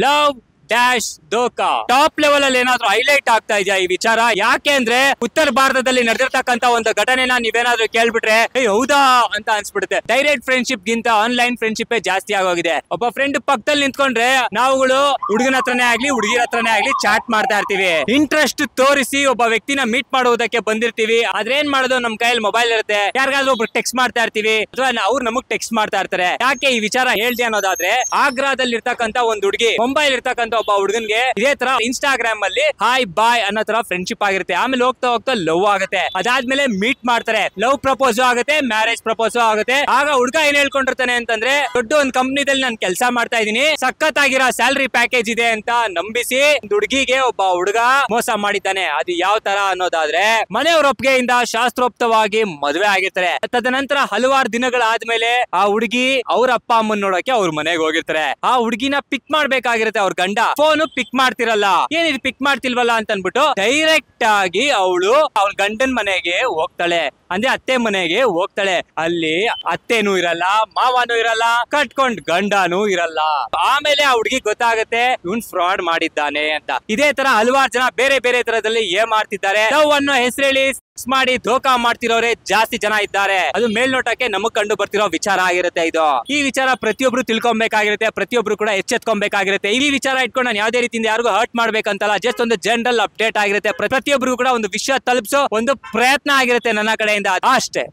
Love dash ದೋಖಾ top level ಅಲ್ಲಿ ಏನಾದ್ರು highlight ಆಗ್ತಾ ಇದೆಯಾ ಈ ವಿಚಾರ? ಯಾಕೆ ಅಂದ್ರೆ ಉತ್ತರ ಭಾರತದಲ್ಲಿ ನಡೆದಿರ್ತಕ್ಕಂತ ಒಂದು ಘಟನೆನ ನೀವೇನಾದ್ರೂ ಕೇಳ್ಬಿಟ್ರೆ ಹೌದಾ ಅಂತ ಅನ್ಸ್ಬಿಡುತ್ತೆ. ಡೈರೆಕ್ಟ್ ಫ್ರೆಂಡ್ಶಿಪ್ ಗಿಂತ ಆನ್ಲೈನ್ ಫ್ರೆಂಡ್ಶಿಪ್ ಜಾಸ್ತಿ ಆಗೋಗಿದೆ. ಒಬ್ಬ ಫ್ರೆಂಡ್ ಪಕ್ಕದಲ್ಲಿ ನಿಂತ್ಕೊಂಡ್ರೆ ನಾವುಗಳು ಹುಡುಗನ ಹತ್ರನೇ ಆಗ್ಲಿ ಹುಡುಗಿರ ಹತ್ರನೇ ಆಗ್ಲಿ ಚಾಟ್ ಮಾಡ್ತಾ ಇರ್ತೀವಿ. ಇಂಟ್ರೆಸ್ಟ್ ತೋರಿಸಿ ಒಬ್ಬ ವ್ಯಕ್ತಿನ ಮೀಟ್ ಮಾಡುವುದಕ್ಕೆ ಬಂದಿರ್ತೀವಿ. ಆದ್ರೆ ಏನ್ ಮಾಡೋದು, ನಮ್ ಕೈಯಲ್ಲಿ ಮೊಬೈಲ್ ಇರುತ್ತೆ, ಯಾರಿಗಾದ್ರೂ ಒಬ್ರು ಟೆಕ್ಸ್ಟ್ ಮಾಡ್ತಾ ಇರ್ತೀವಿ ಅಥವಾ ಅವ್ರು ನಮಗ್ ಟೆಕ್ಸ್ಟ್ ಮಾಡ್ತಾ ಇರ್ತಾರೆ. ಯಾಕೆ ಈ ವಿಚಾರ ಹೇಳ್ದೆ ಅನ್ನೋದಾದ್ರೆ, ಆಗ್ರಾದಲ್ಲಿ ಇರ್ತಕ್ಕಂತ ಒಂದು ಹುಡುಗಿ ಮುಂಬೈಲ್ ಇರ್ತಕ್ಕಂತ ಒಬ್ಬ ಹುಡುಗನ್ಗೆ ಇದೇ ತರ ಇನ್ಸ್ಟಾಗ್ರಾಮ್ ಅಲ್ಲಿ ಹಾಯ್ ಬಾಯ್ ಅನ್ನೋ ತರ ಫ್ರೆಂಡ್ಶಿಪ್ ಆಗಿರುತ್ತೆ. ಆಮೇಲೆ ಹೋಗ್ತಾ ಹೋಗ್ತಾ ಲವ್ ಆಗುತ್ತೆ. ಅದಾದ್ಮೇಲೆ ಮೀಟ್ ಮಾಡ್ತಾರೆ, ಲವ್ ಪ್ರಪೋಸ್ ಆಗುತ್ತೆ, ಮ್ಯಾರೇಜ್ ಪ್ರಪೋಸ್ ಆಗುತ್ತೆ. ಆಗ ಹುಡುಗ ಏನ್ ಹೇಳ್ಕೊಂಡಿರ್ತಾನೆ ಅಂತಂದ್ರೆ, ದೊಡ್ಡ ಒಂದು ಕಂಪ್ನಿದಲ್ಲಿ ನಾನು ಕೆಲಸ ಮಾಡ್ತಾ ಇದೀನಿ, ಸಖತ್ತಾಗಿರೋ ಸ್ಯಾಲರಿ ಪ್ಯಾಕೇಜ್ ಇದೆ ಅಂತ ನಂಬಿಸಿ ಹುಡುಗಿಗೆ ಒಬ್ಬ ಹುಡುಗ ಮೋಸ ಮಾಡಿದ್ದಾನೆ. ಅದು ಯಾವ ತರ ಅನ್ನೋದಾದ್ರೆ, ಮನೆಯವ್ರ ಒಪ್ಪಿಗೆಯಿಂದ ಶಾಸ್ತ್ರೋಕ್ತವಾಗಿ ಮದುವೆ ಆಗಿರ್ತಾರೆ. ತದನಂತರ ಹಲವಾರು ದಿನಗಳಾದ್ಮೇಲೆ ಆ ಹುಡುಗಿ ಅವ್ರ ಅಪ್ಪ ಅಮ್ಮನ್ ನೋಡಕ್ಕೆ ಅವ್ರ ಮನೆಗೆ ಹೋಗಿರ್ತಾರೆ. ಆ ಹುಡುಗಿನ ಪಿಕ್ ಮಾಡ್ಬೇಕಾಗಿರುತ್ತೆ ಅವ್ರ ಗಂಡ. ಫೋನ್ ಪಿಕ್ ಮಾಡ್ತಿರಲ್ಲ, ಏನಿದು ಪಿಕ್ ಮಾಡ್ತಿಲ್ವಲ್ಲ ಅಂತ ಅನ್ಬಿಟ್ಟು ಡೈರೆಕ್ಟ್ ಆಗಿ ಅವಳು ಅವ್ರ ಗಂಡನ್ ಮನೆಗೆ ಹೋಗ್ತಾಳೆ, ಅಂದ್ರೆ ಅತ್ತೆ ಮನೆಗೆ ಹೋಗ್ತಾಳೆ. ಅಲ್ಲಿ ಅತ್ತೆನೂ ಇರಲ್ಲ, ಮಾವನೂ ಇರಲ್ಲ, ಕಟ್ಕೊಂಡ್ ಗಂಡನೂ ಇರಲ್ಲ. ಆಮೇಲೆ ಆ ಹುಡುಗಿ ಗೊತ್ತಾಗುತ್ತೆ ಇವನ್ ಫ್ರಾಡ್ ಮಾಡಿದ್ದಾನೆ ಅಂತ. ಇದೇ ತರ ಹಲವಾರು ಜನ ಬೇರೆ ಬೇರೆ ತರದಲ್ಲಿ ಏನ್ ಮಾಡ್ತಿದ್ದಾರೆ. ಲವ್ ಅನ್ನೋ ಹೆಸರೇಳಿ ಮಾಡಿ ಧೋಕಾ ಮಾಡ್ತಿರೋರೆ ಜಾಸ್ತಿ ಜನ ಇದ್ದಾರೆ. ಅದು ಮೇಲ್ನೋಟಕ್ಕೆ ನಮಗ್ ಕಂಡು ಬರ್ತಿರೋ ವಿಚಾರ ಆಗಿರುತ್ತೆ. ಇದು ಈ ವಿಚಾರ ಪ್ರತಿಯೊಬ್ರು ತಿಳ್ಕೊಬೇಕಾಗಿರುತ್ತೆ, ಪ್ರತಿಯೊಬ್ರು ಕೂಡ ಎಚ್ಚೆತ್ಕೊಬೇಕಾಗಿರುತ್ತೆ. ಈ ವಿಚಾರ ಇಟ್ಕೊಂಡು ನಾನು ಯಾವ್ದೇ ರೀತಿಯಿಂದ ಯಾರಿಗೂ ಹರ್ಟ್ ಮಾಡ್ಬೇಕಂತಲ್ಲ, ಜಸ್ಟ್ ಒಂದು ಜನರಲ್ ಅಪ್ಡೇಟ್ ಆಗಿರುತ್ತೆ. ಪ್ರತಿಯೊಬ್ರು ಕೂಡ ಒಂದು ವಿಷಯ ತಲುಪಿಸೋ ಒಂದು ಪ್ರಯತ್ನ ಆಗಿರುತ್ತೆ ನನ್ನ ಕಡೆಯಿಂದ, ಅಷ್ಟೇ.